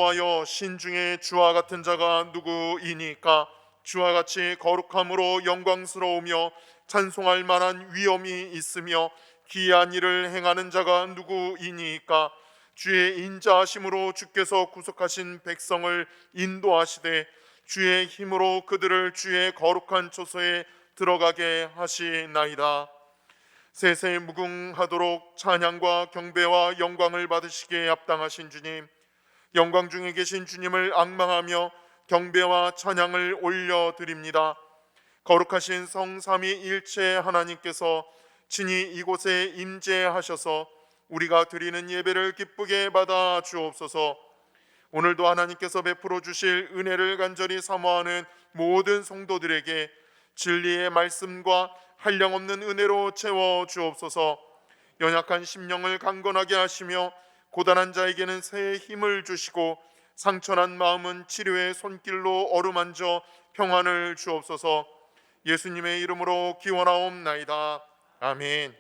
여호와여, 신중에 주와 같은 자가 누구이니까? 주와 같이 거룩함으로 영광스러우며 찬송할 만한 위엄이 있으며 기이한 일을 행하는 자가 누구이니까? 주의 인자하심으로 주께서 구속하신 백성을 인도하시되 주의 힘으로 그들을 주의 거룩한 초소에 들어가게 하시나이다. 세세 무궁하도록 찬양과 경배와 영광을 받으시기에 합당하신 주님, 영광 중에 계신 주님을 앙망하며 경배와 찬양을 올려드립니다. 거룩하신 성삼위일체 하나님께서 친히 이곳에 임재하셔서 우리가 드리는 예배를 기쁘게 받아 주옵소서. 오늘도 하나님께서 베풀어 주실 은혜를 간절히 사모하는 모든 성도들에게 진리의 말씀과 한량없는 은혜로 채워 주옵소서. 연약한 심령을 강건하게 하시며 고단한 자에게는 새해 힘을 주시고 상처난 마음은 치료의 손길로 어루만져 평안을 주옵소서. 예수님의 이름으로 기원하옵나이다. 아멘.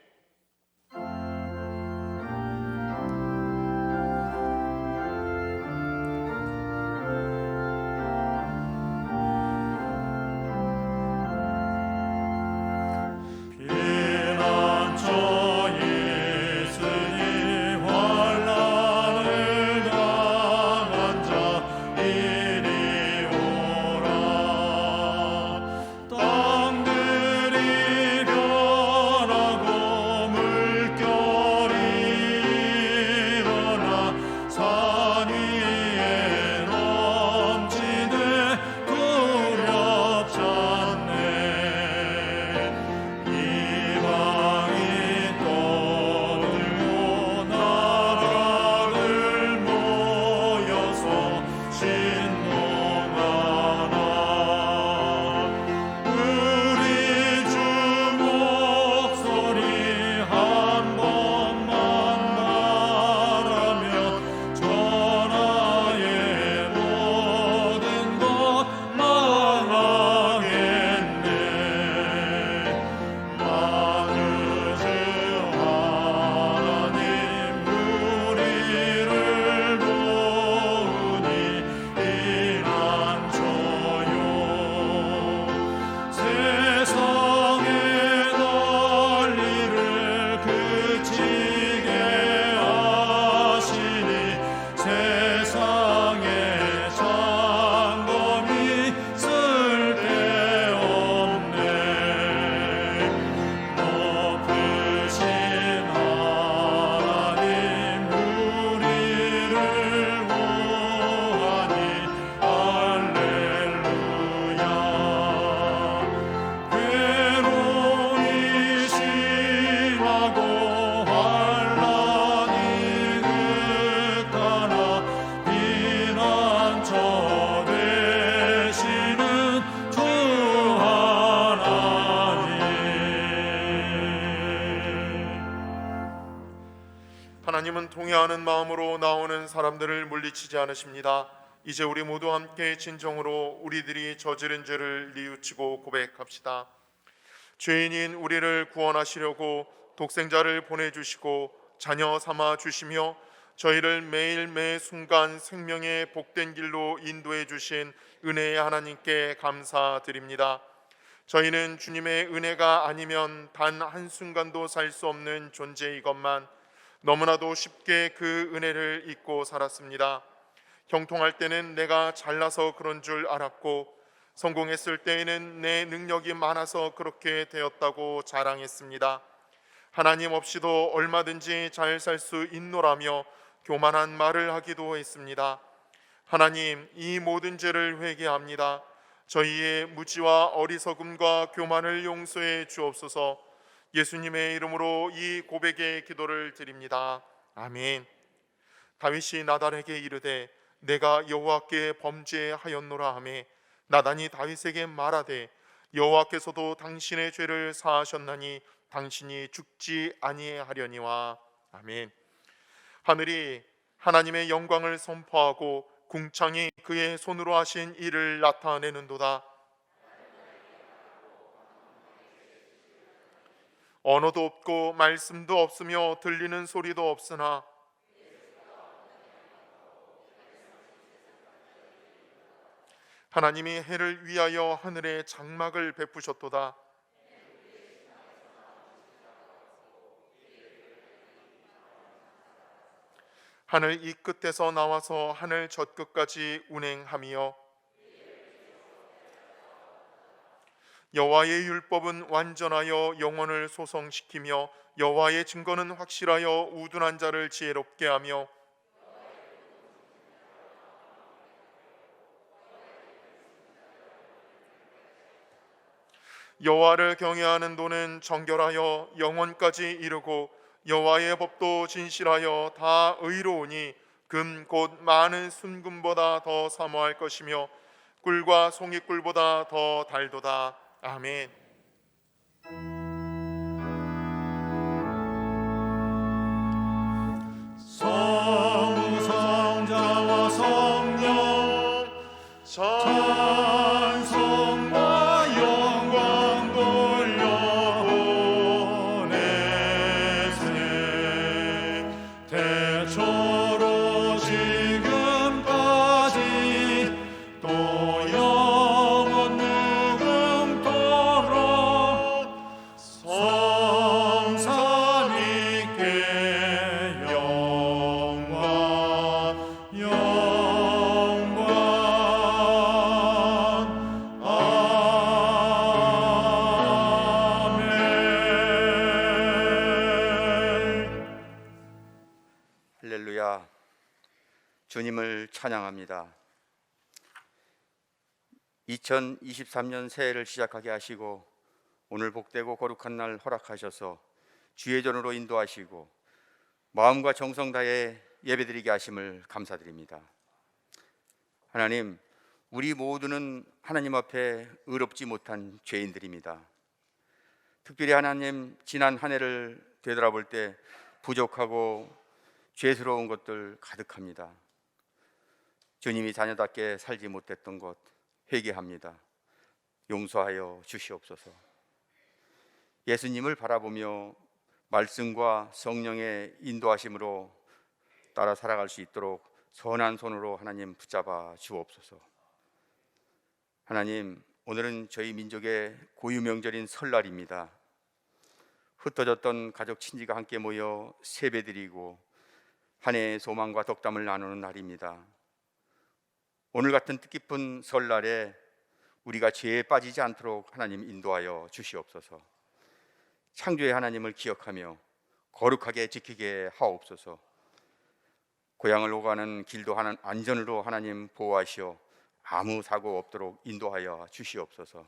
하나님은 통회하는 마음으로 나오는 사람들을 물리치지 않으십니다. 이제 우리 모두 함께 진정으로 우리들이 저지른 죄를 뉘우치고 고백합시다. 죄인인 우리를 구원하시려고 독생자를 보내주시고 자녀 삼아 주시며 저희를 매일 매 순간 생명의 복된 길로 인도해 주신 은혜의 하나님께 감사드립니다. 저희는 주님의 은혜가 아니면 단 한순간도 살 수 없는 존재이건만 너무나도 쉽게 그 은혜를 잊고 살았습니다. 형통할 때는 내가 잘나서 그런 줄 알았고 성공했을 때에는 내 능력이 많아서 그렇게 되었다고 자랑했습니다. 하나님 없이도 얼마든지 잘 살 수 있노라며 교만한 말을 하기도 했습니다. 하나님, 이 모든 죄를 회개합니다. 저희의 무지와 어리석음과 교만을 용서해 주옵소서. 예수님의 이름으로 이 고백의 기도를 드립니다. 아멘. 다윗이 나단에게 이르되 내가 여호와께 범죄하였노라 하매 나단이 다윗에게 말하되 여호와께서도 당신의 죄를 사하셨나니 당신이 죽지 아니하려니와. 아멘. 하늘이 하나님의 영광을 선포하고 궁창이 그의 손으로 하신 일을 나타내는도다. 언어도 없고 말씀도 없으며 들리는 소리도 없으나 하나님이 해를 위하여 하늘에 장막을 베푸셨도다. 하늘 이 끝에서 나와서 하늘 저 끝까지 운행하며 여호와의 율법은 완전하여 영혼을 소성시키며 여호와의 증거는 확실하여 우둔한 자를 지혜롭게 하며 여호와를 경외하는 도는 정결하여 영원까지 이르고 여호와의 법도 진실하여 다 의로우니 금 곧 많은 순금보다 더 사모할 것이며 꿀과 송이꿀보다 더 달도다. 아멘. 성삼자와 성령 찬송과 영광 돌려보내세 태초로 지금까지 또 영원 무궁토록 성삼위께 할렐루야. 주님을 찬양합니다. 2023년 새해를 시작하게 하시고 오늘 복되고 거룩한 날 허락하셔서 주의 전으로 인도하시고 마음과 정성 다해 예배드리게 하심을 감사드립니다. 하나님, 우리 모두는 하나님 앞에 의롭지 못한 죄인들입니다. 특별히 하나님, 지난 한 해를 되돌아볼 때 부족하고 죄스러운 것들 가득합니다. 주님이 자녀답게 살지 못했던 것 회개합니다. 용서하여 주시옵소서. 예수님을 바라보며 말씀과 성령의 인도하심으로 따라 살아갈 수 있도록 선한 손으로 하나님 붙잡아 주옵소서. 하나님, 오늘은 저희 민족의 고유명절인 설날입니다. 흩어졌던 가족 친지가 함께 모여 세배드리고 한 해의 소망과 덕담을 나누는 날입니다. 오늘 같은 뜻깊은 설날에 우리가 죄에 빠지지 않도록 하나님 인도하여 주시옵소서. 창조의 하나님을 기억하며 거룩하게 지키게 하옵소서. 고향을 오가는 길도 안전으로 하나님 보호하시어 아무 사고 없도록 인도하여 주시옵소서.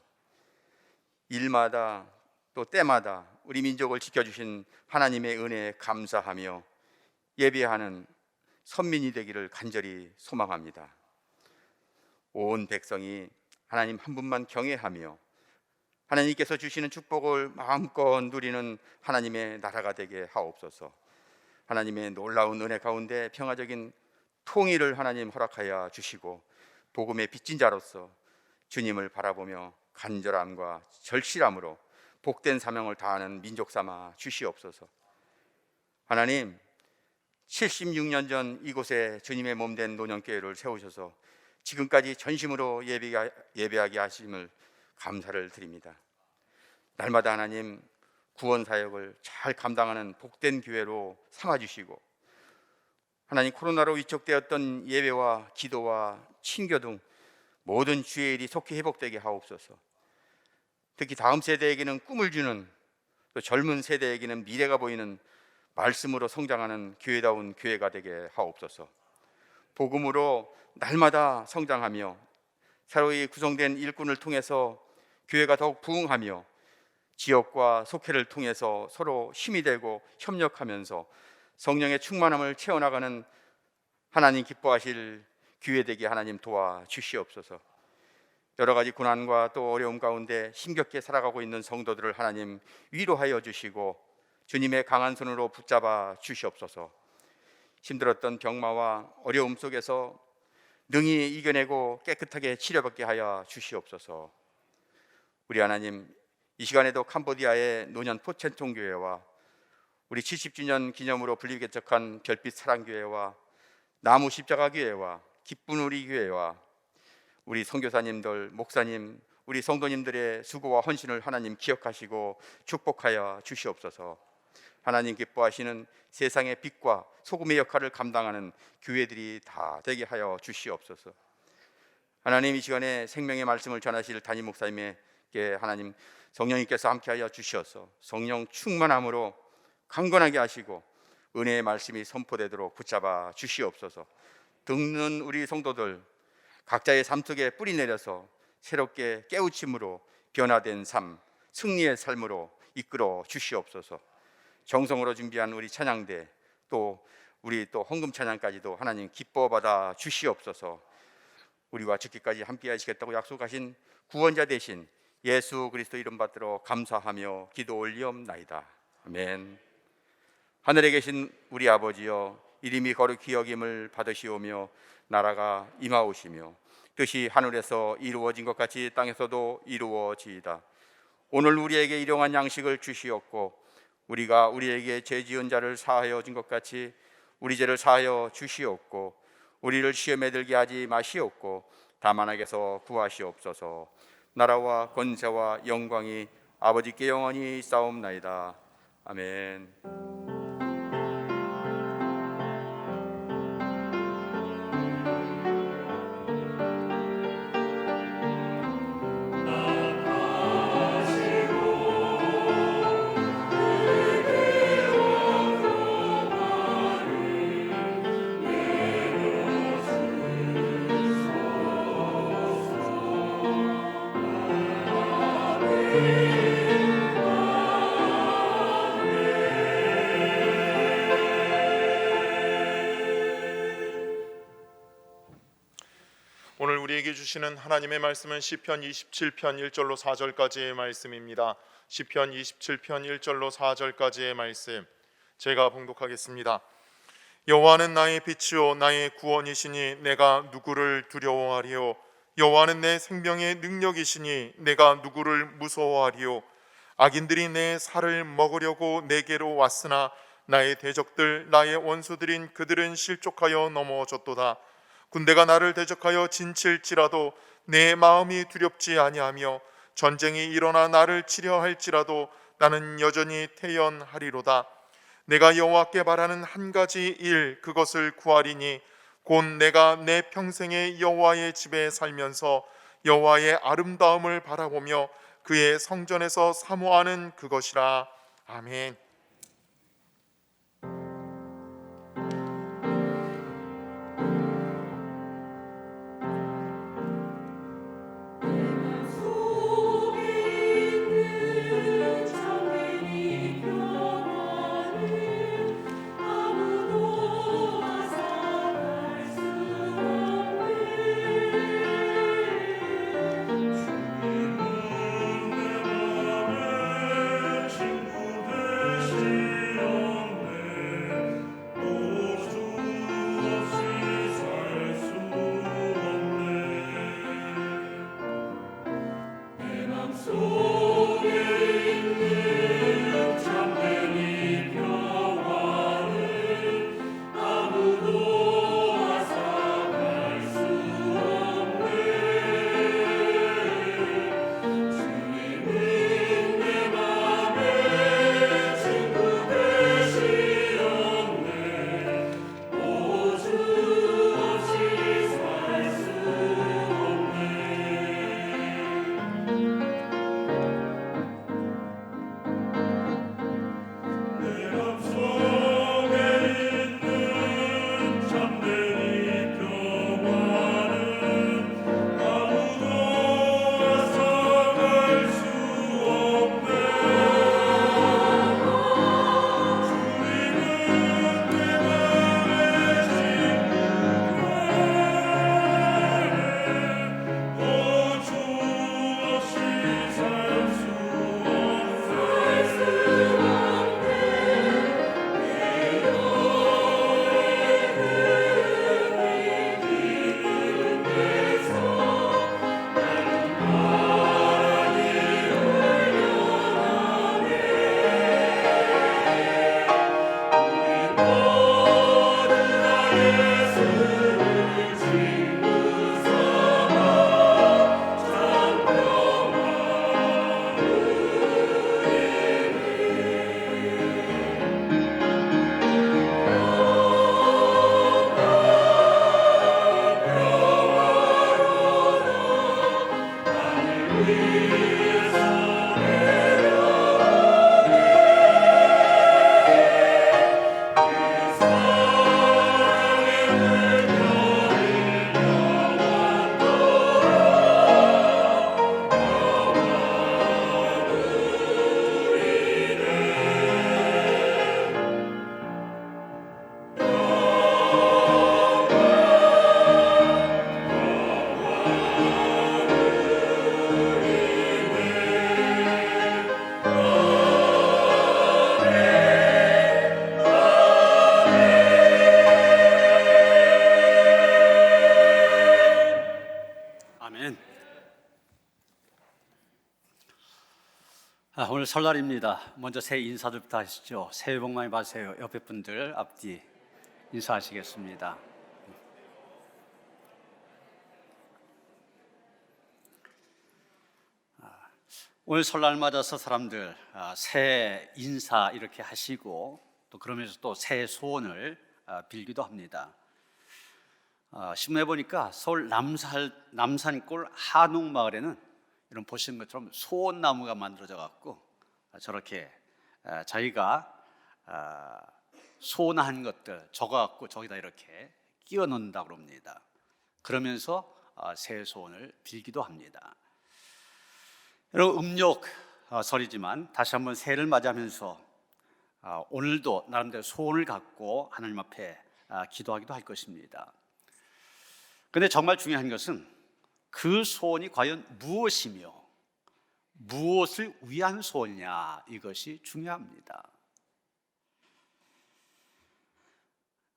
일마다 또 때마다 우리 민족을 지켜주신 하나님의 은혜에 감사하며 예배하는 선민이 되기를 간절히 소망합니다. 온 백성이 하나님 한 분만 경외하며 하나님께서 주시는 축복을 마음껏 누리는 하나님의 나라가 되게 하옵소서. 하나님의 놀라운 은혜 가운데 평화적인 통일을 하나님 허락하여 주시고 복음의 빚진 자로서 주님을 바라보며 간절함과 절실함으로 복된 사명을 다하는 민족 삼아 주시옵소서. 하나님, 76년 전 이곳에 주님의 몸된 노년교회를 세우셔서 지금까지 전심으로 예배하게 하심을 감사를 드립니다. 날마다 하나님 구원 사역을 잘 감당하는 복된 교회로 삼아주시고 하나님, 코로나로 위축되었던 예배와 기도와 친교 등 모든 주의 일이 속히 회복되게 하옵소서. 특히 다음 세대에게는 꿈을 주는, 또 젊은 세대에게는 미래가 보이는 말씀으로 성장하는 교회다운 교회가 되게 하옵소서. 복음으로 날마다 성장하며 새로이 구성된 일꾼을 통해서 교회가 더욱 부흥하며 지역과 속회를 통해서 서로 힘이 되고 협력하면서 성령의 충만함을 채워나가는 하나님 기뻐하실 교회 되게 하나님 도와주시옵소서. 여러 가지 고난과 또 어려움 가운데 힘겹게 살아가고 있는 성도들을 하나님 위로하여 주시고 주님의 강한 손으로 붙잡아 주시옵소서. 힘들었던 병마와 어려움 속에서 능히 이겨내고 깨끗하게 치료받게 하여 주시옵소서. 우리 하나님, 이 시간에도 캄보디아의 노년 포첸통교회와 우리 70주년 기념으로 분리 개척한 별빛 사랑교회와 나무 십자가교회와 기쁜 우리 교회와 우리 선교사님들, 목사님, 우리 성도님들의 수고와 헌신을 하나님 기억하시고 축복하여 주시옵소서. 하나님 기뻐하시는 세상의 빛과 소금의 역할을 감당하는 교회들이 다 되게 하여 주시옵소서. 하나님, 이 시간에 생명의 말씀을 전하실 담임 목사님에게 하나님 성령님께서 함께하여 주시어서 성령 충만함으로 강건하게 하시고 은혜의 말씀이 선포되도록 붙잡아 주시옵소서. 듣는 우리 성도들 각자의 삶 속에 뿌리 내려서 새롭게 깨우침으로 변화된 삶, 승리의 삶으로 이끌어 주시옵소서. 정성으로 준비한 우리 찬양대, 또 우리 또 헌금 찬양까지도 하나님 기뻐 받아 주시옵소서. 우리와 죽기까지 함께 하시겠다고 약속하신 구원자 되신 예수 그리스도 이름 받들어 감사하며 기도 올리옵나이다. 아멘. 하늘에 계신 우리 아버지여, 이름이 거룩히 여김을 받으시오며 나라가 임하오시며 뜻이 하늘에서 이루어진 것 같이 땅에서도 이루어지이다. 오늘 우리에게 일용할 양식을 주시옵고 우리가 우리에게 죄 지은 자를 사하여 준 것 같이 우리 죄를 사하여 주시옵고 우리를 시험에 들게 하지 마시옵고 다만 악에서 구하시옵소서. 나라와 권세와 영광이 아버지께 영원히 있사옵나이다. 아멘. 오늘 우리에게 주시는 하나님의 말씀은 시편 27편 1절로 4절까지의 말씀입니다. 시편 27편 1절로 4절까지의 말씀 제가 봉독하겠습니다. 여호와는 나의 빛이요 나의 구원이시니 내가 누구를 두려워하리요. 여호와는 내 생명의 능력이시니 내가 누구를 무서워하리요. 악인들이 내 살을 먹으려고 내게로 왔으나 나의 대적들 나의 원수들인 그들은 실족하여 넘어졌도다. 군대가 나를 대적하여 진칠지라도 내 마음이 두렵지 아니하며 전쟁이 일어나 나를 치려 할지라도 나는 여전히 태연하리로다. 내가 여호와께 바라는 한 가지 일 그것을 구하리니 곧 내가 내 평생에 여호와의 집에 살면서 여호와의 아름다움을 바라보며 그의 성전에서 사모하는 그것이라. 아멘. 친구 설날입니다. 먼저 새해 인사들부터 하시죠. 새해 복 많이 받으세요. 옆에 분들 앞뒤 인사하시겠습니다. 오늘 설날 맞아서 사람들 새해 인사 이렇게 하시고 또 그러면서 또 새해 소원을 빌기도 합니다. 신문에 보니까 서울 남산골 한옥마을에는 이런 보시는 것처럼 소원나무가 만들어져 갖고 저렇게 자기가 소원한 것들 적어갖고 저기다 이렇게 끼워 넣는다고 합니다. 그러면서 새해 소원을 빌기도 합니다. 여러분, 음력 설이지만 다시 한번 새해를 맞이하면서 오늘도 나름대로 소원을 갖고 하나님 앞에 기도하기도 할 것입니다. 그런데 정말 중요한 것은 그 소원이 과연 무엇이며 무엇을 위한 소원이냐, 이것이 중요합니다.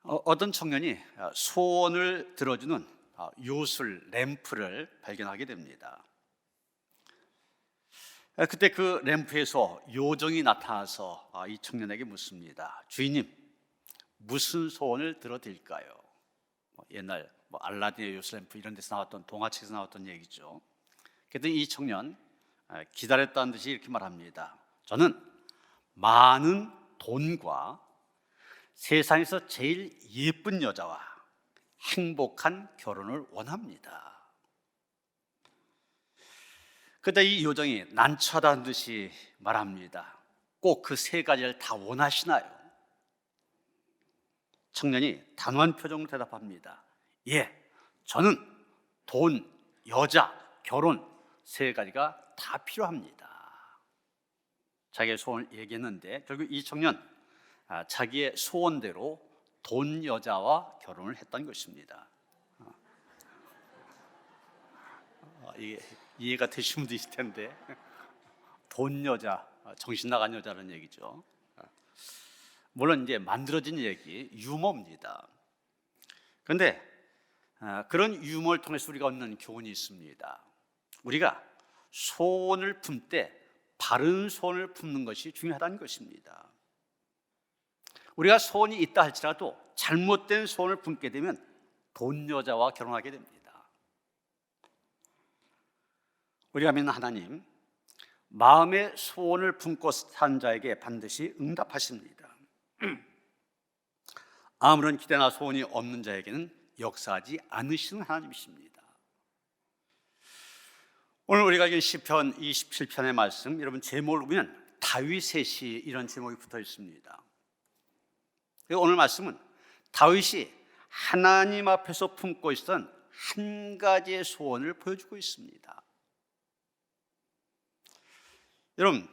어떤 청년이 소원을 들어주는 요술 램프를 발견하게 됩니다. 그때 그 램프에서 요정이 나타나서 이 청년에게 묻습니다. 주인님, 무슨 소원을 들어드릴까요? 옛날 알라딘의 요술 램프 이런 데서 나왔던, 동화책에서 나왔던 얘기죠. 그랬더니 이 청년 기다렸다는 듯이 이렇게 말합니다. 저는 많은 돈과 세상에서 제일 예쁜 여자와 행복한 결혼을 원합니다. 그때 이 요정이 난처하다는 듯이 말합니다. 꼭 그 세 가지를 다 원하시나요? 청년이 단호한 표정으로 대답합니다. 예, 저는 돈, 여자, 결혼 세 가지가 다 필요합니다. 자기의 소원을 얘기했는데 결국 이 청년 자기의 소원대로 돈, 여자와 결혼을 했던 것입니다. 이게 이해가 되신 분도 있을 텐데, 돈, 여자, 정신 나간 여자라는 얘기죠. 물론 이제 만들어진 얘기, 유머입니다. 그런데 그런 유머를 통해서 우리가 얻는 교훈이 있습니다. 우리가 소원을 품을 때 바른 소원을 품는 것이 중요하다는 것입니다. 우리가 소원이 있다 할지라도 잘못된 소원을 품게 되면 돈, 여자와 결혼하게 됩니다. 우리가 믿는 하나님, 마음의 소원을 품고 산 자에게 반드시 응답하십니다. 아무런 기대나 소원이 없는 자에게는 역사하지 않으시는 하나님이십니다. 오늘 우리가 읽은 시편 27편의 말씀, 여러분 제목을 보면 다윗의 시, 이런 제목이 붙어 있습니다. 그리고 오늘 말씀은 다윗이 하나님 앞에서 품고 있었던 한 가지의 소원을 보여주고 있습니다. 여러분,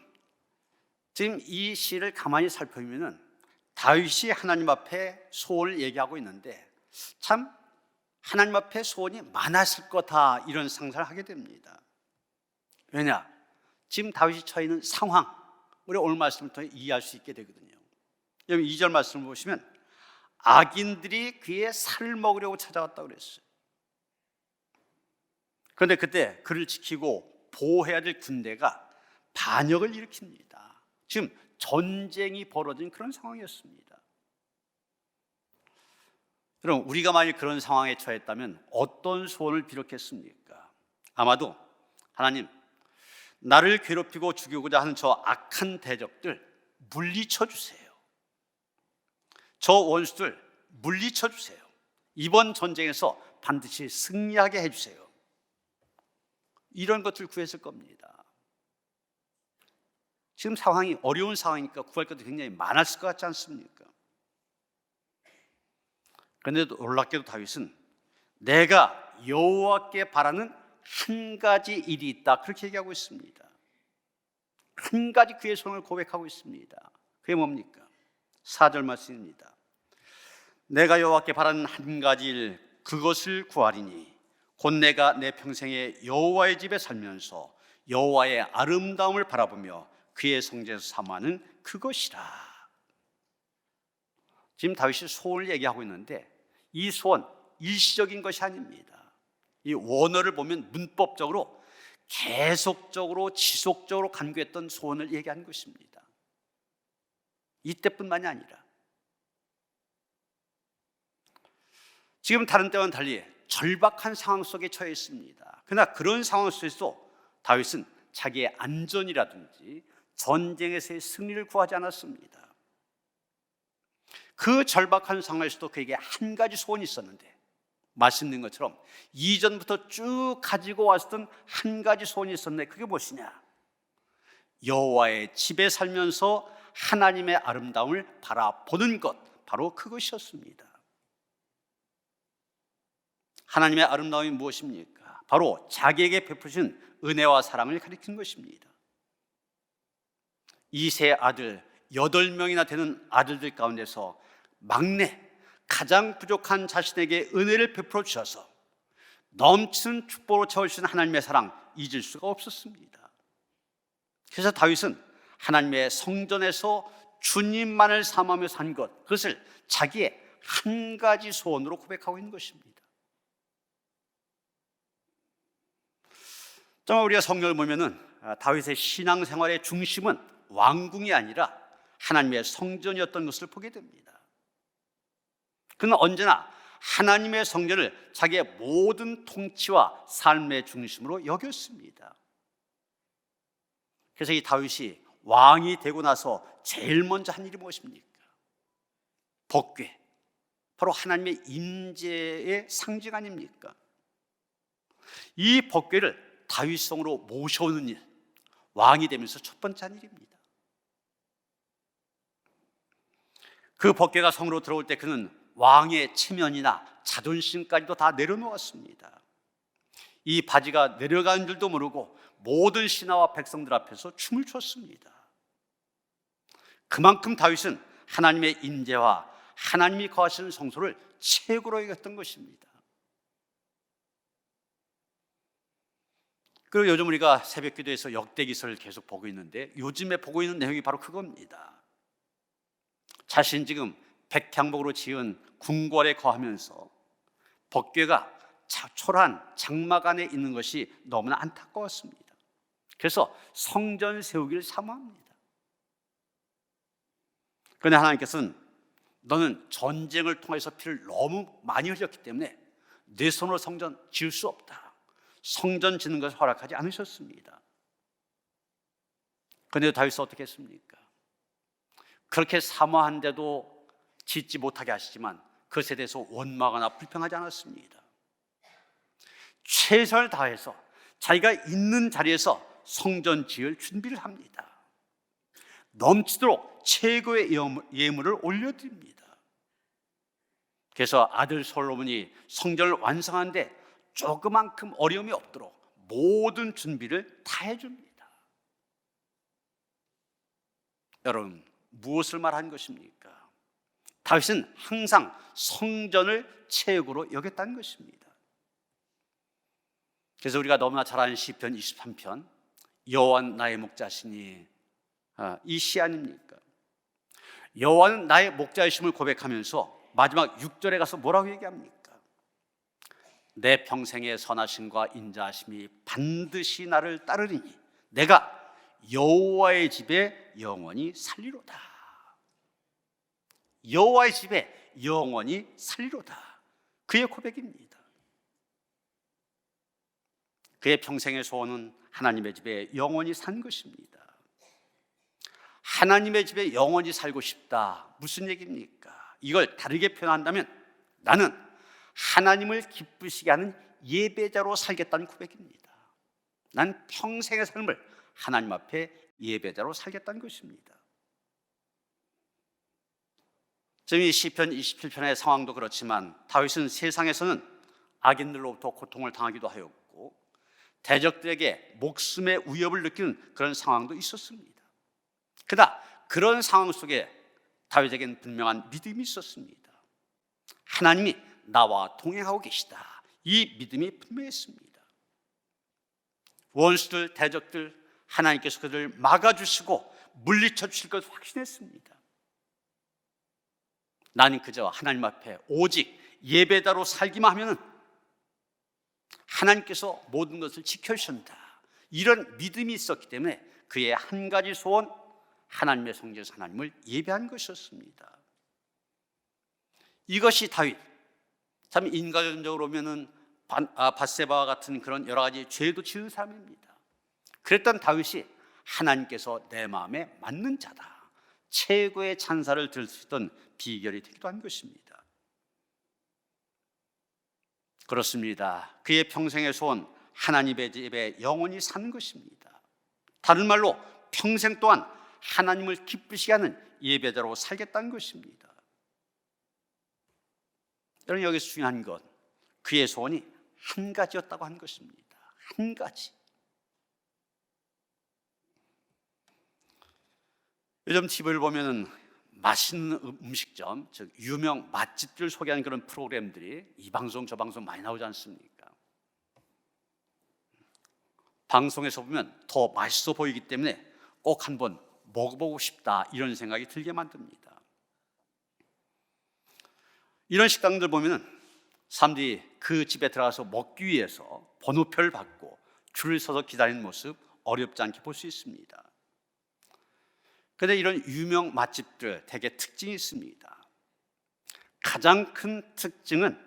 지금 이 시를 가만히 살펴보면 다윗이 하나님 앞에 소원을 얘기하고 있는데 참 하나님 앞에 소원이 많았을 거다, 이런 상상을 하게 됩니다. 왜냐? 지금 다윗이 처해 있는 상황, 우리가 오늘 말씀을 통해 이해할 수 있게 되거든요. 여러분 2절 말씀을 보시면 악인들이 그의 살을 먹으려고 찾아왔다고 그랬어요. 그런데 그때 그를 지키고 보호해야 될 군대가 반역을 일으킵니다. 지금 전쟁이 벌어진 그런 상황이었습니다. 여러분, 우리가 만약 그런 상황에 처했다면 어떤 소원을 비롯했습니까? 아마도 하나님, 나를 괴롭히고 죽이고자 하는 저 악한 대적들 물리쳐 주세요. 저 원수들 물리쳐 주세요. 이번 전쟁에서 반드시 승리하게 해주세요. 이런 것들 구했을 겁니다. 지금 상황이 어려운 상황이니까 구할 것도 굉장히 많았을 것 같지 않습니까? 그런데도 놀랍게도 다윗은 내가 여호와께 바라는 한 가지 일이 있다, 그렇게 얘기하고 있습니다. 한 가지 그의 소원을 고백하고 있습니다. 그게 뭡니까? 4절 말씀입니다. 내가 여호와께 바라는 한 가지 일, 그것을 구하리니 곧 내가 내 평생에 여호와의 집에 살면서 여호와의 아름다움을 바라보며 그의 성전에서 사모하는 그것이라. 지금 다윗이 소원을 얘기하고 있는데 이 소원 일시적인 것이 아닙니다. 이 원어를 보면 문법적으로 계속적으로 지속적으로 간구했던 소원을 얘기한 것입니다. 이때뿐만이 아니라 지금 다른 때와는 달리 절박한 상황 속에 처해 있습니다. 그러나 그런 상황 속에서 다윗은 자기의 안전이라든지 전쟁에서의 승리를 구하지 않았습니다. 그 절박한 상황에서도 그에게 한 가지 소원이 있었는데, 말씀드린 것처럼 이전부터 쭉 가지고 왔던 한 가지 소원이 있었는데, 그게 무엇이냐? 여호와의 집에 살면서 하나님의 아름다움을 바라보는 것, 바로 그것이었습니다. 하나님의 아름다움이 무엇입니까? 바로 자기에게 베푸신 은혜와 사랑을 가리킨 것입니다. 이세 아들 8명이나 되는 아들들 가운데서 막내, 가장 부족한 자신에게 은혜를 베풀어 주셔서 넘치는 축복으로 채워주신 하나님의 사랑, 잊을 수가 없었습니다. 그래서 다윗은 하나님의 성전에서 주님만을 삼으며 산 것, 그것을 자기의 한 가지 소원으로 고백하고 있는 것입니다. 정말 우리가 성경을 보면은 다윗의 신앙생활의 중심은 왕궁이 아니라 하나님의 성전이었던 것을 보게 됩니다. 그는 언제나 하나님의 성전을 자기의 모든 통치와 삶의 중심으로 여겼습니다. 그래서 이 다윗이 왕이 되고 나서 제일 먼저 한 일이 무엇입니까? 법궤, 바로 하나님의 임재의 상징 아닙니까? 이 법궤를 다윗성으로 모셔오는 일, 왕이 되면서 첫 번째 한 일입니다. 그 법궤가 성으로 들어올 때 그는 왕의 체면이나 자존심까지도 다 내려놓았습니다. 이 바지가 내려가는 줄도 모르고 모든 신하와 백성들 앞에서 춤을 췄습니다. 그만큼 다윗은 하나님의 임재와 하나님이 거하시는 성소를 최고로 여겼던 것입니다. 그리고 요즘 우리가 새벽 기도에서 역대기서를 계속 보고 있는데, 요즘에 보고 있는 내용이 바로 그겁니다. 자신 지금 백향목으로 지은 궁궐에 거하면서 법궤가 초라한 장막 안에 있는 것이 너무나 안타까웠습니다. 그래서 성전 세우기를 사모합니다. 그런데 하나님께서는 너는 전쟁을 통해서 피를 너무 많이 흘렸기 때문에 내 손으로 성전 지을 수 없다, 성전 짓는 것을 허락하지 않으셨습니다. 그런데 다윗은 어떻게 했습니까? 그렇게 사모한데도 짓지 못하게 하시지만 그것에 대해서 원망하나 불평하지 않았습니다. 최선을 다해서 자기가 있는 자리에서 성전 지을 준비를 합니다. 넘치도록 최고의 예물을 올려드립니다. 그래서 아들 솔로몬이 성전을 완성하는데 조그만큼 어려움이 없도록 모든 준비를 다 해줍니다. 여러분, 무엇을 말하는 것입니까? 다윗은 항상 성전을 최고로 여겼다는 것입니다. 그래서 우리가 너무나 잘 아는 시편 23편, 여호와는 나의 목자시니, 이 시 아닙니까? 여호와는 나의 목자이심을 고백하면서 마지막 6절에 가서 뭐라고 얘기합니까? 내 평생의 선하심과 인자하심이 반드시 나를 따르리니 내가 여호와의 집에 영원히 살리로다. 여호와의 집에 영원히 살리로다. 그의 고백입니다. 그의 평생의 소원은 하나님의 집에 영원히 산 것입니다. 하나님의 집에 영원히 살고 싶다. 무슨 얘기입니까? 이걸 다르게 표현한다면 나는 하나님을 기쁘시게 하는 예배자로 살겠다는 고백입니다. 난 평생의 삶을 하나님 앞에 예배자로 살겠다는 것입니다. 지금 이 시편 27편의 상황도 그렇지만 다윗은 세상에서는 악인들로부터 고통을 당하기도 하였고 대적들에게 목숨의 위협을 느끼는 그런 상황도 있었습니다. 그러나 그런 상황 속에 다윗에게는 분명한 믿음이 있었습니다. 하나님이 나와 동행하고 계시다. 이 믿음이 분명했습니다. 원수들, 대적들, 하나님께서 그들을 막아주시고 물리쳐 주실 것을 확신했습니다. 나는 그저 하나님 앞에 오직 예배자로 살기만 하면 하나님께서 모든 것을 지켜주신다. 이런 믿음이 있었기 때문에 그의 한 가지 소원, 하나님의 성전에서 하나님을 예배한 것이었습니다. 이것이 다윗, 참 인간적으로 보면은 밧세바와 같은 그런 여러 가지 죄도 지은 사람입니다. 그랬던 다윗이 하나님께서 내 마음에 맞는 자다, 최고의 찬사를 들을 수 있던 비결이 되기도 한 것입니다. 그렇습니다. 그의 평생의 소원, 하나님의 집에 영원히 사는 것입니다. 다른 말로 평생 동안 하나님을 기쁘시게 하는 예배자로 살겠다는 것입니다. 여러분, 여기서 중요한 것, 그의 소원이 한 가지였다고 하는 것입니다. 한 가지. 요즘 TV를 보면은 맛있는 음식점, 즉 유명 맛집들 소개하는 그런 프로그램들이 이 방송 저 방송 많이 나오지 않습니까? 방송에서 보면 더 맛있어 보이기 때문에 꼭 한번 먹어보고 싶다, 이런 생각이 들게 만듭니다. 이런 식당들 보면은 사람들이 그 집에 들어가서 먹기 위해서 번호표를 받고 줄을 서서 기다리는 모습 어렵지 않게 볼 수 있습니다. 그런데 이런 유명 맛집들 대개 특징이 있습니다. 가장 큰 특징은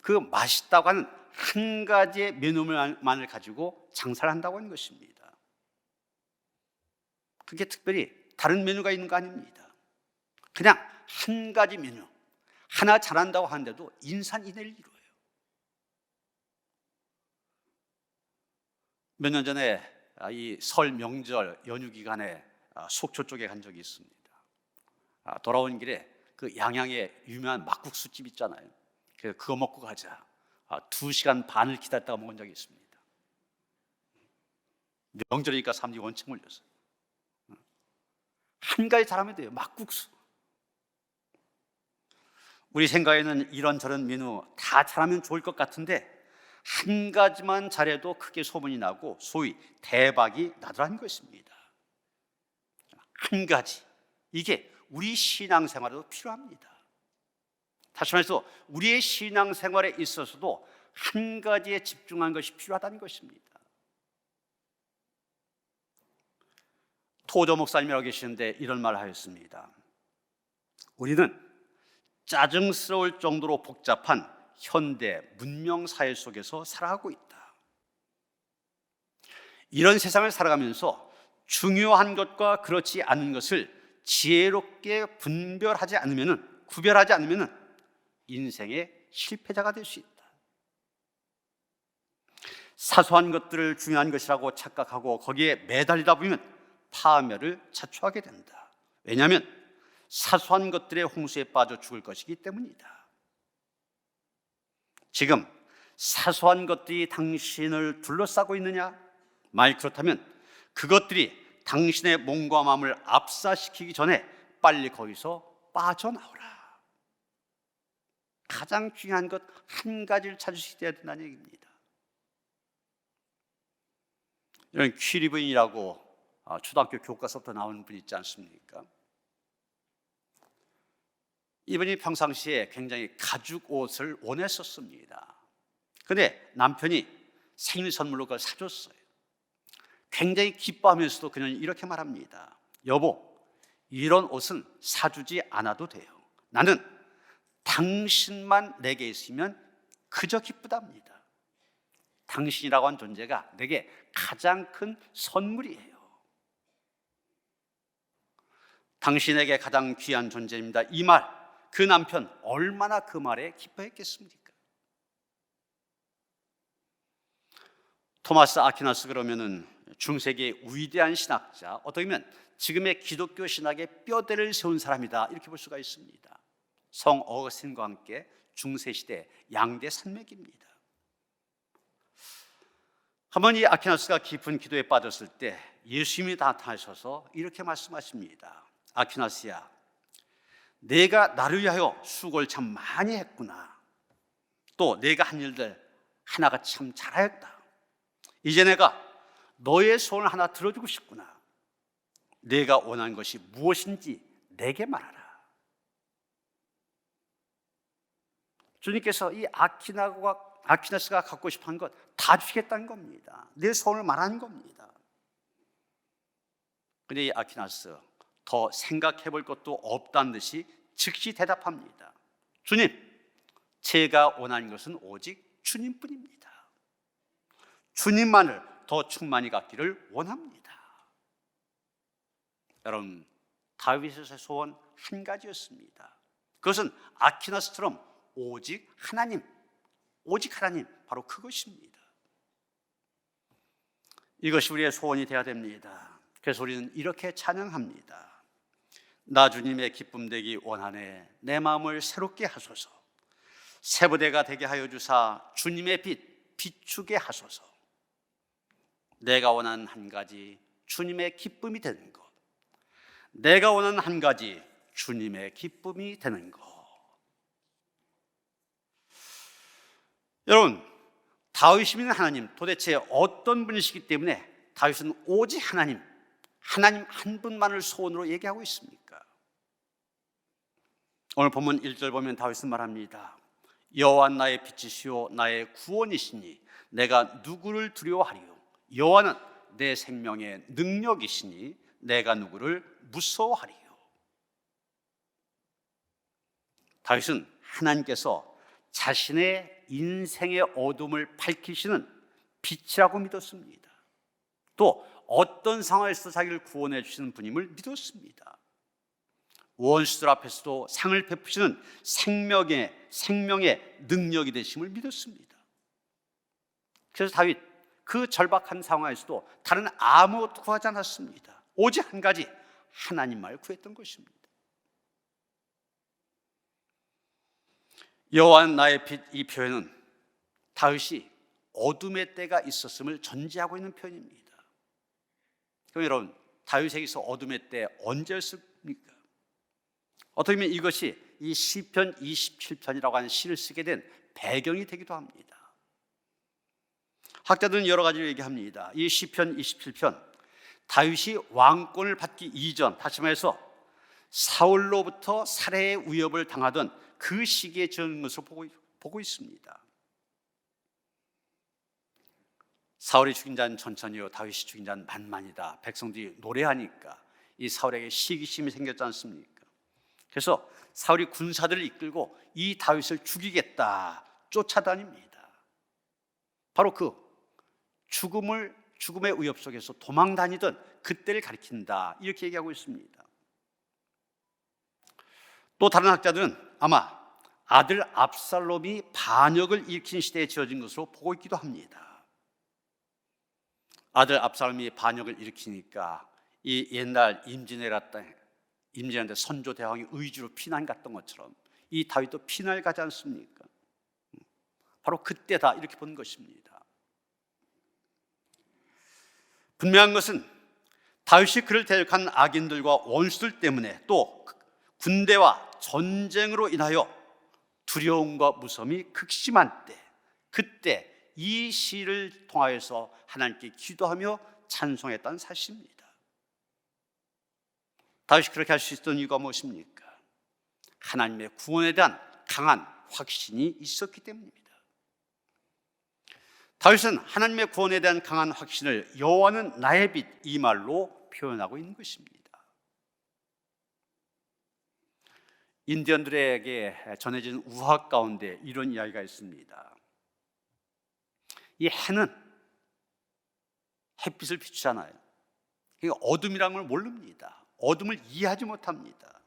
그 맛있다고 하는 한 가지의 메뉴만을 가지고 장사를 한다고 하는 것입니다. 그게 특별히 다른 메뉴가 있는 거 아닙니다. 그냥 한 가지 메뉴 하나 잘한다고 하는데도 인산인해를 이루어요. 몇 년 전에 이 설 명절 연휴 기간에 속초 쪽에 간 적이 있습니다. 돌아온 길에 그 양양에 유명한 막국수집 있잖아요. 그래서 그거 먹고 가자. 2시간 반을 기다렸다가 먹은 적이 있습니다. 명절이니까 사람들이 원체 몰렸어요. 한 가지 잘하면 돼요. 막국수. 우리 생각에는 이런저런 메뉴 다 잘하면 좋을 것 같은데 한 가지만 잘해도 크게 소문이 나고 소위 대박이 나더라는 것입니다. 한 가지, 이게 우리 신앙생활에도 필요합니다. 다시 말해서 우리의 신앙생활에 있어서도 한 가지에 집중한 것이 필요하다는 것입니다. 토저 목사님이라고 계시는데 이런 말을 하였습니다. 우리는 짜증스러울 정도로 복잡한 현대 문명 사회 속에서 살아가고 있다. 이런 세상을 살아가면서 중요한 것과 그렇지 않은 것을 지혜롭게 구별하지 않으면 인생의 실패자가 될 수 있다. 사소한 것들을 중요한 것이라고 착각하고 거기에 매달리다 보면 파멸을 자초하게 된다. 왜냐하면 사소한 것들의 홍수에 빠져 죽을 것이기 때문이다. 지금 사소한 것들이 당신을 둘러싸고 있느냐? 만약 그렇다면 그것들이 당신의 몸과 마음을 압사시키기 전에 빨리 거기서 빠져나오라. 가장 중요한 것 한 가지를 찾을 수 있어야 된다는 얘기입니다. 이런 퀴리브인이라고 초등학교 교과서부터 나오는 분이 있지 않습니까? 이분이 평상시에 굉장히 가죽 옷을 원했었습니다. 그런데 남편이 생일 선물로 그걸 사줬어요. 굉장히 기뻐하면서도 그녀는 이렇게 말합니다. 여보, 이런 옷은 사주지 않아도 돼요. 나는 당신만 내게 있으면 그저 기쁘답니다. 당신이라고 한 존재가 내게 가장 큰 선물이에요. 당신에게 가장 귀한 존재입니다. 이 말, 그 남편 얼마나 그 말에 기뻐했겠습니까? 토마스 아퀴나스 그러면은 중세기의 위대한 신학자, 어떻게 보면 지금의 기독교 신학의 뼈대를 세운 사람이다, 이렇게 볼 수가 있습니다. 성 어거스틴과 함께 중세시대 양대 산맥입니다. 한번 이 아퀴나스가 깊은 기도에 빠졌을 때 예수님이 나타나셔서 이렇게 말씀하십니다. 아퀴나스야, 내가 나를 위하여 수고를 참 많이 했구나. 또 내가 한 일들 하나가 참 잘하였다. 이제 내가 너의 소원을 하나 들어주고 싶구나. 내가 원하는 것이 무엇인지 내게 말하라. 주님께서 이 아퀴나스가 갖고 싶은 것 다 주겠다는 겁니다. 내 소원을 말하는 겁니다. 근데 이 아퀴나스 더 생각해 볼 것도 없다는 듯이 즉시 대답합니다. 주님, 제가 원하는 것은 오직 주님뿐입니다. 주님만을 더 충만히 갖기를 원합니다. 여러분, 다윗의 소원 한 가지였습니다. 그것은 아퀴나스처럼 오직 하나님, 바로 그것입니다. 이것이 우리의 소원이 되어야 됩니다. 그래서 우리는 이렇게 찬양합니다. 나 주님의 기쁨 되기 원하네. 내 마음을 새롭게 하소서. 새부대가 되게 하여 주사 주님의 빛 비추게 하소서. 내가 원하는 한 가지 주님의 기쁨이 되는 것. 내가 원하는 한 가지 주님의 기쁨이 되는 것. 여러분, 다윗이면 하나님, 도대체 어떤 분이시기 때문에 다윗은 오직 하나님 한 분만을 소원으로 얘기하고 있습니까? 오늘 본문 1절 보면 다윗은 말합니다. 여호와 나의 빛이시오 나의 구원이시니 내가 누구를 두려워하리요? 여호와는 내 생명의 능력이시니 내가 누구를 무서워하리요? 다윗은 하나님께서 자신의 인생의 어둠을 밝히시는 빛이라고 믿었습니다. 또 어떤 상황에서 자기를 구원해 주시는 분임을 믿었습니다. 원수들 앞에서도 상을 베푸시는 생명의 능력이 되심을 믿었습니다. 그래서 다윗 그 절박한 상황에서도 다른 아무것도 구하지 않았습니다. 오직 한 가지 하나님만을 구했던 것입니다. 여호와는 나의 빛, 이 표현은 다윗이 어둠의 때가 있었음을 전제하고 있는 표현입니다. 그럼 여러분, 다윗에게서 어둠의 때 언제였습니까? 어떻게 보면 이것이 이 시편 27편이라고 하는 시를 쓰게 된 배경이 되기도 합니다. 학자들은 여러 가지를 얘기합니다. 이 시편 27편, 다윗이 왕권을 받기 이전, 다시 말해서 사울로부터 살해의 위협을 당하던 그 시기에 지은 것으로 보고 있습니다. 사울이 죽인 자는 천천히요 다윗이 죽인 자는 만만이다. 백성들이 노래하니까 이 사울에게 시기심이 생겼지 않습니까? 그래서 사울이 군사들을 이끌고 이 다윗을 죽이겠다 쫓아다닙니다. 바로 그 죽음의 위협 속에서 도망 다니던 그때를 가리킨다, 이렇게 얘기하고 있습니다. 또 다른 학자들은 아마 아들 압살롬이 반역을 일으킨 시대에 지어진 것으로 보고 있기도 합니다. 아들 압살롬이 반역을 일으키니까 이 옛날 임진왜란때 선조 대왕이 의주로 피난 갔던 것처럼 이 다윗도 피난을 가지 않습니까? 바로 그때다, 이렇게 본 것입니다. 분명한 것은 다윗이 그를 대적한 악인들과 원수들 때문에 또 군대와 전쟁으로 인하여 두려움과 무서움이 극심한 때, 그때 이 시를 통하여서 하나님께 기도하며 찬송했다는 사실입니다. 다윗이 그렇게 할 수 있었던 이유가 무엇입니까? 하나님의 구원에 대한 강한 확신이 있었기 때문입니다. 다윗은 하나님의 구원에 대한 강한 확신을 여호와는 나의 빛, 이 말로 표현하고 있는 것입니다. 인디언들에게 전해진 우화 가운데 이런 이야기가 있습니다. 이 해는 햇빛을 비추잖아요. 그러니까 어둠이라는 걸 모릅니다. 어둠을 이해하지 못합니다.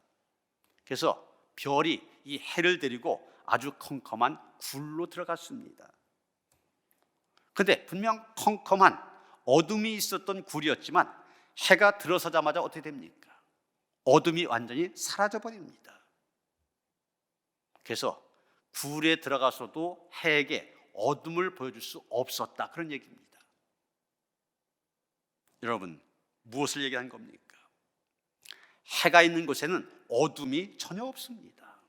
그래서 별이 이 해를 데리고 아주 컴컴한 굴로 들어갔습니다. 그런데 분명 컴컴한 어둠이 있었던 굴이었지만 해가 들어서자마자 어떻게 됩니까? 어둠이 완전히 사라져버립니다. 그래서 굴에 들어가서도 해에게 어둠을 보여줄 수 없었다, 그런 얘기입니다. 여러분, 무엇을 얘기한 겁니까? 해가 있는 곳에는 어둠이 전혀 없습니다.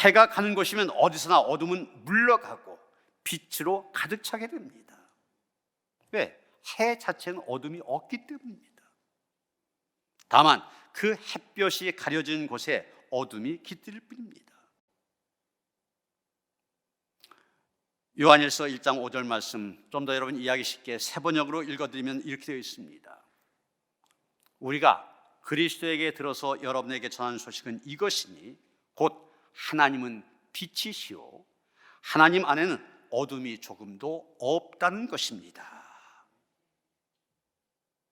해가 가는 곳이면 어디서나 어둠은 물러가고 빛으로 가득 차게 됩니다. 왜? 해 자체는 어둠이 없기 때문입니다. 다만 그 햇볕이 가려진 곳에 어둠이 깃들 뿐입니다. 요한일서 1장 5절 말씀 좀 더 여러분 이해하기 쉽게 세 번역으로 읽어드리면 이렇게 되어 있습니다. 우리가 그리스도에게 들어서 여러분에게 전하는 소식은 이것이니 곧 하나님은 빛이시오 하나님 안에는 어둠이 조금도 없다는 것입니다.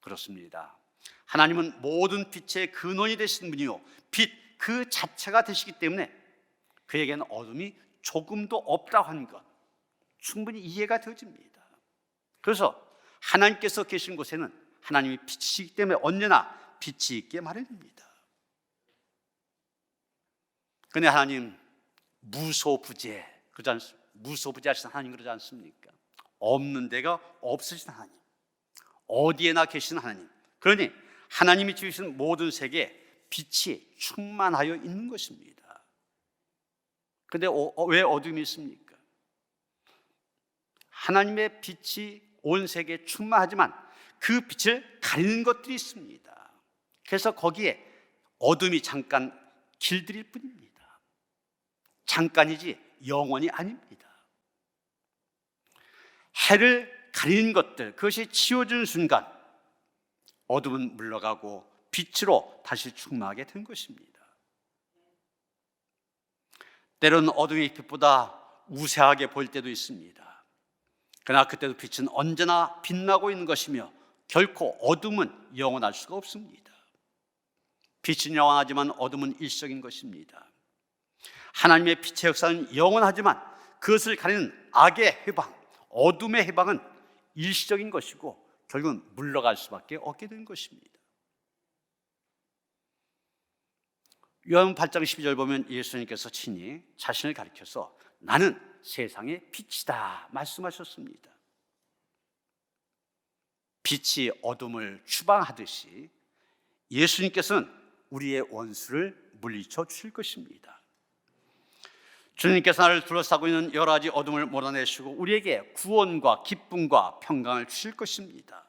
그렇습니다. 하나님은 모든 빛의 근원이 되신 분이요 빛 그 자체가 되시기 때문에 그에게는 어둠이 조금도 없다고 하는 것 충분히 이해가 되어집니다. 그래서 하나님께서 계신 곳에는 하나님이 빛이시기 때문에 언제나 빛이 있게 마련입니다. 그런데 하나님 무소부재 그러지 않습니까? 무소부재하신 하나님 그러지 않습니까? 없는 데가 없으신 하나님, 어디에나 계신 하나님. 그러니 하나님이 지으신 모든 세계에 빛이 충만하여 있는 것입니다. 그런데 왜 어둠이 있습니까? 하나님의 빛이 온 세계에 충만하지만 그 빛을 가리는 것들이 있습니다. 그래서 거기에 어둠이 잠깐 길들일 뿐입니다. 잠깐이지 영원히 아닙니다. 해를 가리는 것들 그것이 치워지는 순간 어둠은 물러가고 빛으로 다시 충만하게 된 것입니다. 때로는 어둠이 빛보다 우세하게 보일 때도 있습니다. 그러나 그때도 빛은 언제나 빛나고 있는 것이며 결코 어둠은 영원할 수가 없습니다. 빛은 영원하지만 어둠은 일시적인 것입니다. 하나님의 빛의 역사는 영원하지만 그것을 가리는 악의 해방, 어둠의 해방은 일시적인 것이고 결국은 물러갈 수밖에 없게 된 것입니다. 요한 8장 12절 보면 예수님께서 친히 자신을 가리켜서 나는 세상의 빛이다 말씀하셨습니다. 빛이 어둠을 추방하듯이 예수님께서는 우리의 원수를 물리쳐 주실 것입니다. 주님께서 나를 둘러싸고 있는 여러 가지 어둠을 몰아내시고 우리에게 구원과 기쁨과 평강을 주실 것입니다.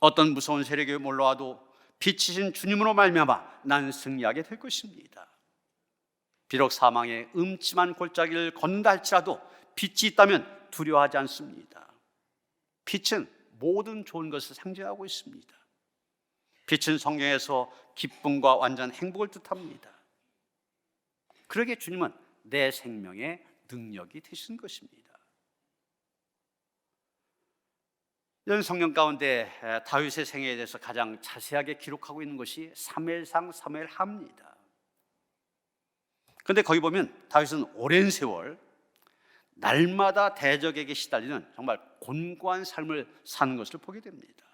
어떤 무서운 세력이 몰려와도 빛이신 주님으로 말미암아 나는 승리하게 될 것입니다. 비록 사망의 음침한 골짜기를 걷는다 할지라도 빛이 있다면 두려워하지 않습니다. 빛은 모든 좋은 것을 상징하고 있습니다. 빛은 성경에서 기쁨과 완전 행복을 뜻합니다. 그러기에 주님은 내 생명의 능력이 되신 것입니다. 이런 성경 가운데 다윗의 생애에 대해서 가장 자세하게 기록하고 있는 것이 사무엘상 사무엘하입니다. 그런데 거기 보면 다윗은 오랜 세월 날마다 대적에게 시달리는 정말 곤고한 삶을 사는 것을 보게 됩니다.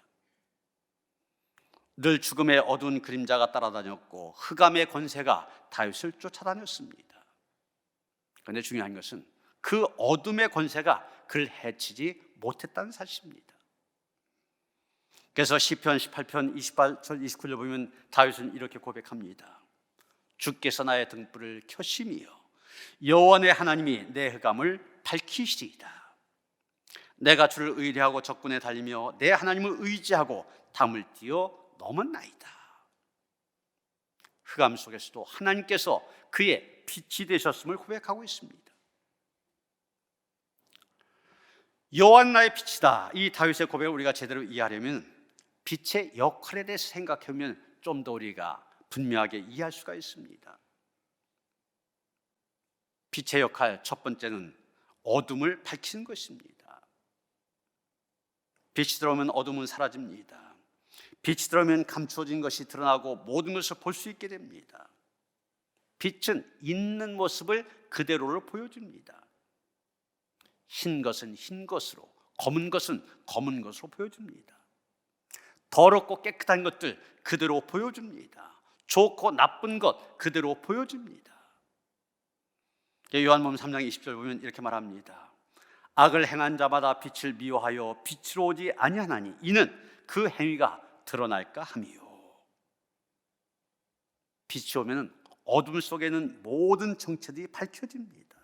늘 죽음의 어두운 그림자가 따라다녔고 흑암의 권세가 다윗을 쫓아다녔습니다. 그런데 중요한 것은 그 어둠의 권세가 그를 해치지 못했다는 사실입니다. 그래서 시편 18편 28절 29절 보면 다윗은 이렇게 고백합니다. 주께서 나의 등불을 켜심이여 여호와의 하나님이 내 흑암을 밝히시리이다. 내가 주를 의뢰하고 적군에 달리며 내 하나님을 의지하고 담을 띄어 넘었나이다. 흑암 속에서도 하나님께서 그의 빛이 되셨음을 고백하고 있습니다. 여호와 나의 빛이다. 이 다윗의 고백을 우리가 제대로 이해하려면 빛의 역할에 대해서 생각해보면 좀 더 우리가 분명하게 이해할 수가 있습니다. 빛의 역할 첫 번째는 어둠을 밝히는 것입니다. 빛이 들어오면 어둠은 사라집니다. 빛이 들어오면 감추어진 것이 드러나고 모든 것을 볼 수 있게 됩니다. 빛은 있는 모습을 그대로를 보여줍니다. 흰 것은 흰 것으로, 검은 것은 검은 것으로 보여줍니다. 더럽고 깨끗한 것들 그대로 보여줍니다. 좋고 나쁜 것 그대로 보여줍니다. 요한복음 3장 20절 보면 이렇게 말합니다. 악을 행한 자마다 빛을 미워하여 빛으로 오지 아니하나니 이는 그 행위가 드러날까 함이요. 빛이 오면 어둠 속에는 모든 정체들이 밝혀집니다.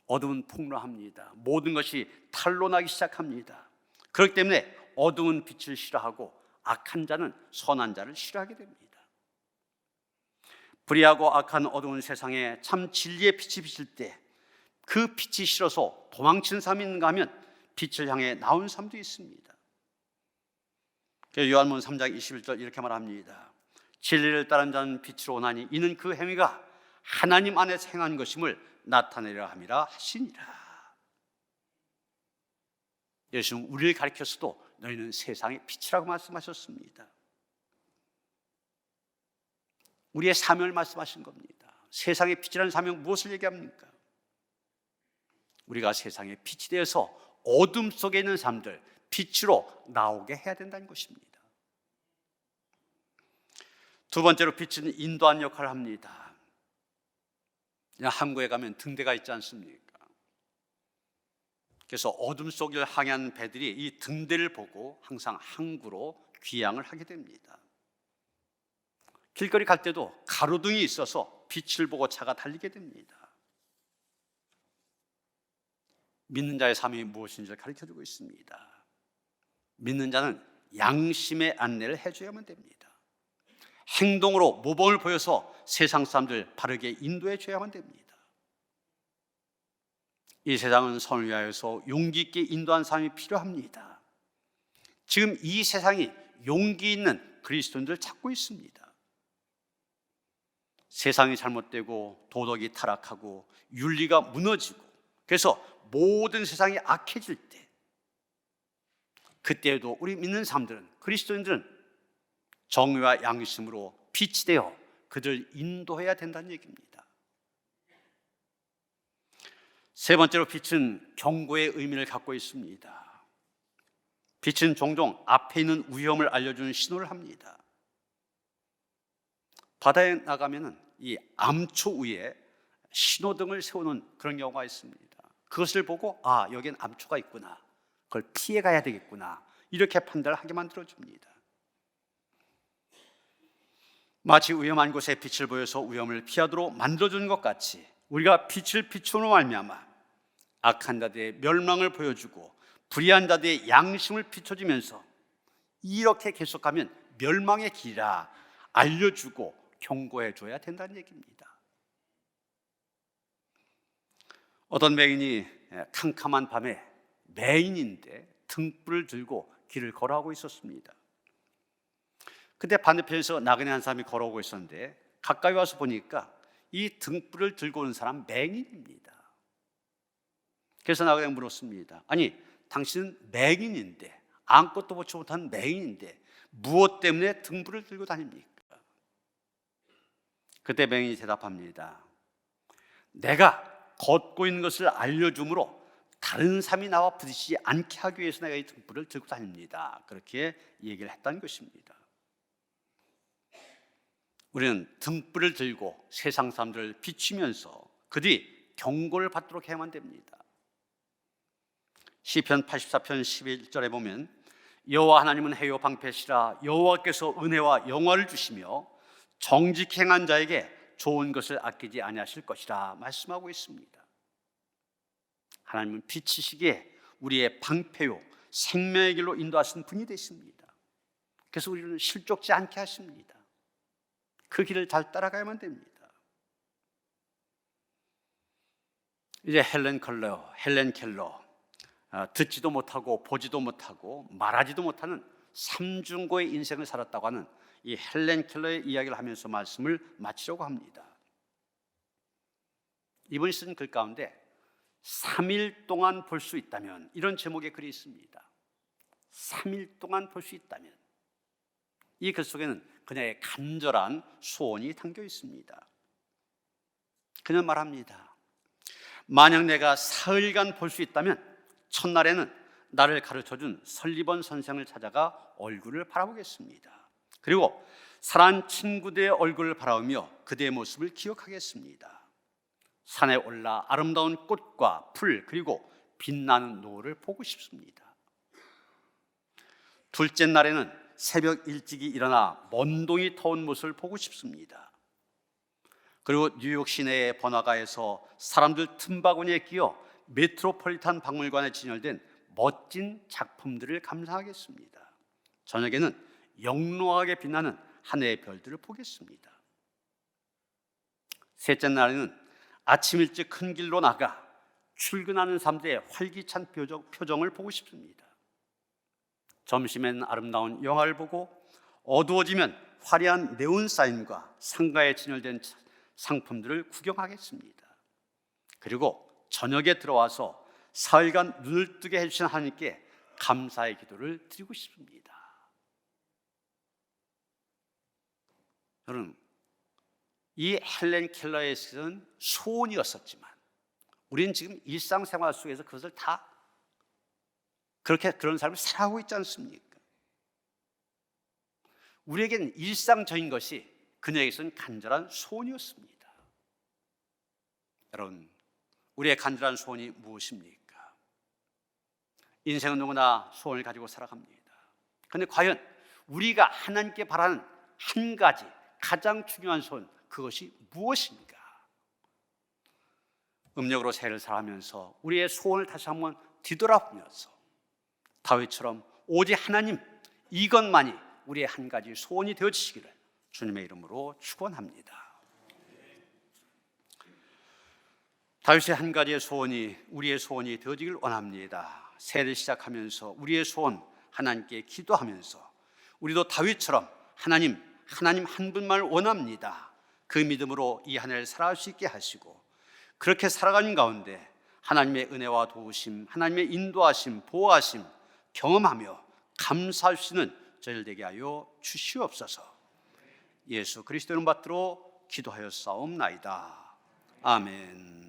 어둠은 폭로합니다. 모든 것이 탄로나기 시작합니다. 그렇기 때문에 어두운 빛을 싫어하고 악한 자는 선한 자를 싫어하게 됩니다. 불의하고 악한 어두운 세상에 참 진리의 빛이 비칠 때 그 빛이 싫어서 도망치는 사람이 있는가 하면 빛을 향해 나온 사람도 있습니다. 요한복음 3장 21절 이렇게 말합니다. 진리를 따른 자는 빛으로 오나니 이는 그 행위가 하나님 안에서 행한 것임을 나타내려 함이라 하시니라. 예수는 우리를 가리켜서도 너희는 세상의 빛이라고 말씀하셨습니다. 우리의 사명을 말씀하신 겁니다. 세상의 빛이라는 사명 무엇을 얘기합니까? 우리가 세상의 빛이 되어서 어둠 속에 있는 사람들 빛으로 나오게 해야 된다는 것입니다. 두 번째로 빛은 인도하는 역할을 합니다. 항구에 가면 등대가 있지 않습니까? 그래서 어둠 속을 항해하는 배들이 이 등대를 보고 항상 항구로 귀향을 하게 됩니다. 길거리 갈 때도 가로등이 있어서 빛을 보고 차가 달리게 됩니다. 믿는 자의 삶이 무엇인지를 가르쳐주고 있습니다. 믿는 자는 양심의 안내를 해줘야만 됩니다. 행동으로 모범을 보여서 세상 사람들 바르게 인도해 줘야만 됩니다. 이 세상은 선을 위하여서 용기 있게 인도한 사람이 필요합니다. 지금 이 세상이 용기 있는 그리스도인들을 찾고 있습니다. 세상이 잘못되고 도덕이 타락하고 윤리가 무너지고 그래서 모든 세상이 악해질 때 그때에도 우리 믿는 사람들은 그리스도인들은 정의와 양심으로 빛이 되어 그들 인도해야 된다는 얘기입니다. 세 번째로 빛은 경고의 의미를 갖고 있습니다. 빛은 종종 앞에 있는 위험을 알려주는 신호를 합니다. 바다에 나가면은 이 암초 위에 신호등을 세우는 그런 경우가 있습니다. 그것을 보고 여기엔 암초가 있구나, 그걸 피해 가야 되겠구나, 이렇게 판단을 하게 만들어줍니다. 마치 위험한 곳에 빛을 보여서 위험을 피하도록 만들어주는 것 같이 우리가 빛을 비추는 말미암아 악한 자들의 멸망을 보여주고 불의한 자들의 양심을 비춰주면서 이렇게 계속하면 멸망의 길이라 알려주고 경고해줘야 된다는 얘기입니다. 어떤 맹인이 캄캄한 밤에 맹인인데 등불을 들고 길을 걸어가고 있었습니다. 그때 반대편에서 나그네 한 사람이 걸어오고 있었는데 가까이 와서 보니까 이 등불을 들고 오는 사람 맹인입니다. 그래서 나그네가 물었습니다. 아니, 당신은 맹인인데, 아무것도 보지 못한 맹인인데 무엇 때문에 등불을 들고 다닙니까? 그때 맹인이 대답합니다. 내가 걷고 있는 것을 알려주므로 다른 사람이 나와 부딪히지 않게 하기 위해서 내가 이 등불을 들고 다닙니다. 그렇게 얘기를 했다는 것입니다. 우리는 등불을 들고 세상 사람들을 비추면서 그들이 경고를 받도록 해야만 됩니다. 시편 84편 11절에 보면 여호와 하나님은 해요 방패시라, 여호와께서 은혜와 영화를 주시며 정직히 행한 자에게 좋은 것을 아끼지 아니하실 것이라 말씀하고 있습니다. 하나님은 빛이시기에 우리의 방패요 생명의 길로 인도하신 분이 되십니다. 그래서 우리는 실족지 않게 하십니다. 그 길을 잘 따라가야만 됩니다. 이제 헬렌 켈러, 듣지도 못하고 보지도 못하고 말하지도 못하는 삼중고의 인생을 살았다고 하는 이 헬렌 켈러의 이야기를 하면서 말씀을 마치려고 합니다. 이분이 쓴 글 가운데 3일 동안 볼 수 있다면, 이런 제목의 글이 있습니다. 3일 동안 볼 수 있다면. 이 글 속에는 그녀의 간절한 소원이 담겨 있습니다. 그녀는 말합니다. 만약 내가 사흘간 볼 수 있다면 첫날에는 나를 가르쳐준 설리번 선생을 찾아가 얼굴을 바라보겠습니다. 그리고 사랑하는 친구들의 얼굴을 바라보며 그대의 모습을 기억하겠습니다. 산에 올라 아름다운 꽃과 풀 그리고 빛나는 노을을 보고 싶습니다. 둘째 날에는 새벽 일찍이 일어나 먼동이 터온 모습을 보고 싶습니다. 그리고 뉴욕 시내의 번화가에서 사람들 틈바구니에 끼어 메트로폴리탄 박물관에 진열된 멋진 작품들을 감상하겠습니다. 저녁에는 영롱하게 빛나는 하늘의 별들을 보겠습니다. 셋째 날에는 아침 일찍 큰 길로 나가 출근하는 사람들의 활기찬 표정을 보고 싶습니다. 점심엔 아름다운 영화를 보고 어두워지면 화려한 네온사인과 상가에 진열된 상품들을 구경하겠습니다. 그리고 저녁에 들어와서 사흘간 눈을 뜨게 해주신 하나님께 감사의 기도를 드리고 싶습니다. 여러분, 이 헬렌 켈러의 시는 소원이었었지만 우리는 지금 일상생활 속에서 그것을 다 그런 삶을 살아가고 있지 않습니까? 우리에게는 일상적인 것이 그녀에게서는 간절한 소원이었습니다. 여러분, 우리의 간절한 소원이 무엇입니까? 인생은 누구나 소원을 가지고 살아갑니다. 그런데 과연 우리가 하나님께 바라는 한 가지 가장 중요한 소원, 그것이 무엇인가? 음력으로 새해를 살아가면서 우리의 소원을 다시 한번 뒤돌아보면서 다윗처럼 오직 하나님, 이것만이 우리의 한 가지 소원이 되어지시기를 주님의 이름으로 축원합니다. 다윗의 한 가지의 소원이 우리의 소원이 되어지길 원합니다. 새해를 시작하면서 우리의 소원 하나님께 기도하면서 우리도 다윗처럼 하나님 한 분만을 원합니다. 그 믿음으로 이 한 해를 살아갈 수 있게 하시고, 그렇게 살아가는 가운데 하나님의 은혜와 도우심, 하나님의 인도하심, 보호하심 경험하며 감사할 수 있는 저희들 되게 하여 주시옵소서. 예수 그리스도 이름 받들어 기도하여 싸움나이다. 아멘.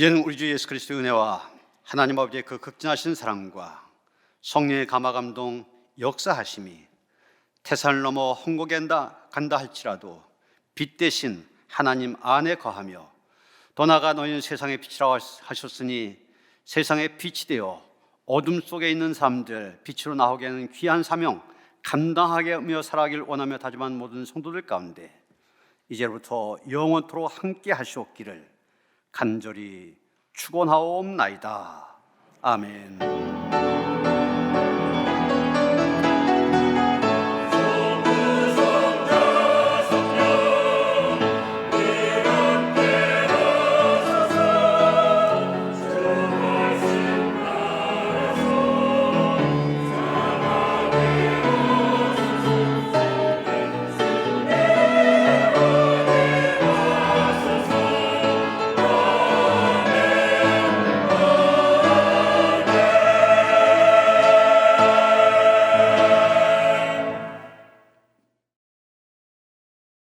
이제는 우리 주 예수 그리스도의 은혜와 하나님 아버지의 그 극진하신 사랑과 성령의 감화 감동 역사하심이 태산을 넘어 헝곡에 간다 할지라도 빛 대신 하나님 안에 거하며 더 나아가 너희는 세상의 빛이라고 하셨으니 세상의 빛이 되어 어둠 속에 있는 사람들 빛으로 나오게 하는 귀한 사명 감당하게 하며 살아가길 원하며 다짐한 모든 성도들 가운데 이제부터 영원토록 함께 하시옵기를 간절히 축원하옵나이다. 아멘.